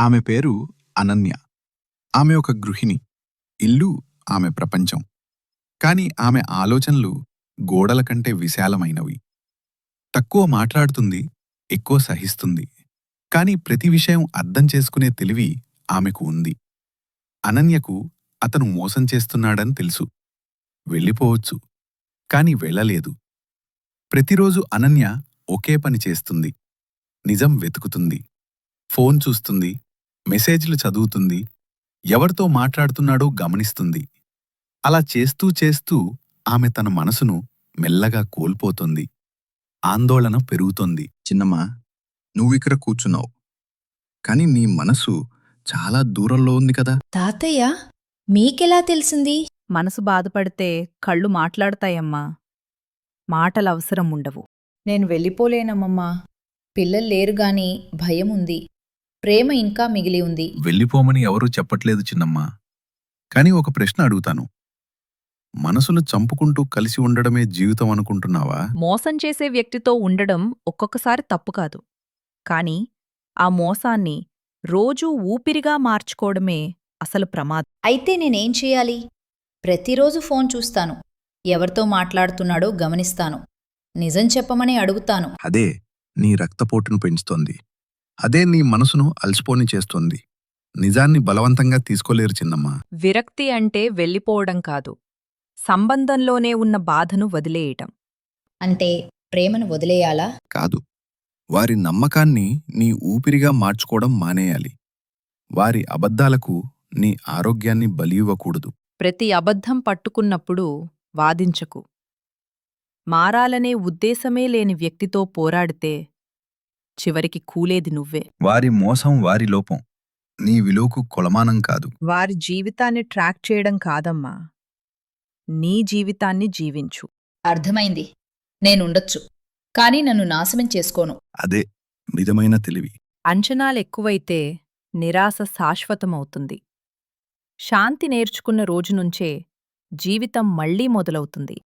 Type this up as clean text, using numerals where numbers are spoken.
ఆమె పేరు అనన్య. ఆమె ఒక గృహిణి. ఇల్లు ఆమె ప్రపంచం. కాని ఆమె ఆలోచనలు గోడల కంటే విశాలమైనవి. తక్కువ మాట్లాడుతుంది, ఎక్కువ సహిస్తుంది. కాని ప్రతి విషయం అర్థం చేసుకునే తెలివి ఆమెకు ఉంది. అనన్యకు అతను మోసం చేస్తున్నాడని తెలుసు. వెళ్ళిపోవచ్చు. కాని వెళ్ళలేదు. ప్రతిరోజు అనన్య ఒకే పని చేస్తుంది. నిజం వెతుకుతుంది. ఫోన్ చూస్తుంది, మెసేజ్లు చదువుతుంది, ఎవరితో మాట్లాడుతున్నాడో గమనిస్తుంది. అలా చేస్తూ చేస్తూ ఆమె తన మనసును మెల్లగా కోల్పోతుంది. ఆందోళన పెరుగుతోంది. చిన్నమ్మా, నువ్విక్కడ కూర్చున్నావు, కాని నీ మనసు చాలా దూరంలో ఉంది కదా. తాతయ్య, మీకెలా తెలిసింది? మనసు బాధపడితే కళ్ళు మాట్లాడతాయమ్మా. మాటలవసరం ఉండవు. నేను వెళ్ళిపోలేనమ్మమ్మా. పిల్లలు లేరుగాని భయం ఉంది. ప్రేమ ఇంకా మిగిలి ఉంది. వెళ్ళిపోమని ఎవరూ చెప్పట్లేదు చిన్నమ్మా. కాని ఒక ప్రశ్న అడుగుతాను. మనసును చంపుకుంటూ కలిసి ఉండడమే జీవితం అనుకుంటున్నావా? మోసం చేసే వ్యక్తితో ఉండడం ఒక్కొక్కసారి తప్పు కాదు. కాని ఆ మోసాన్ని రోజూ ఊపిరిగా మార్చుకోవడమే అసలు ప్రమాదం. అయితే నేనేం చెయ్యాలి? ప్రతిరోజు ఫోన్ చూస్తాను. ఎవరితో మాట్లాడుతున్నాడో గమనిస్తాను. నిజం చెప్పమని అడుగుతాను. అదే నీ రక్తపోటును పెంచుతోంది. అదే నీ మనసును అలసిపోని చేస్తోంది. నిజాన్ని బలవంతంగా తీసుకోలేరు చిన్నమ్మా. విరక్తి అంటే వెళ్ళిపోవడం కాదు, సంబంధంలోనే ఉన్న బాధను వదిలేయటం. అంటే ప్రేమను వదిలేయాలా? కాదు, వారి నమ్మకాన్ని నీ ఊపిరిగా మార్చుకోవడం మానేయాలి. వారి అబద్ధాలకు నీ ఆరోగ్యాన్ని బలివ్వకూడదు. ప్రతి అబద్ధం పట్టుకున్నప్పుడు వాదించకు. మారాలనే ఉద్దేశమే లేని వ్యక్తితో పోరాడితే చివరికి కూలేది నువ్వే. వారి మోసం వారి లోపం, నీ విలువకు కొలమానం కాదు. వారి జీవితాన్ని ట్రాక్ చేయడం కాదమ్మా, నీ జీవితాన్ని జీవించు. అర్థమైంది. నేనుండొచ్చు, కాని నన్ను నాశనం చేసుకోను. అదే మితమైన తెలివి. అంచనాలెక్కువైతే నిరాశ శాశ్వతమవుతుంది. శాంతి నేర్చుకున్న రోజునుంచే జీవితం మళ్లీ మొదలవుతుంది.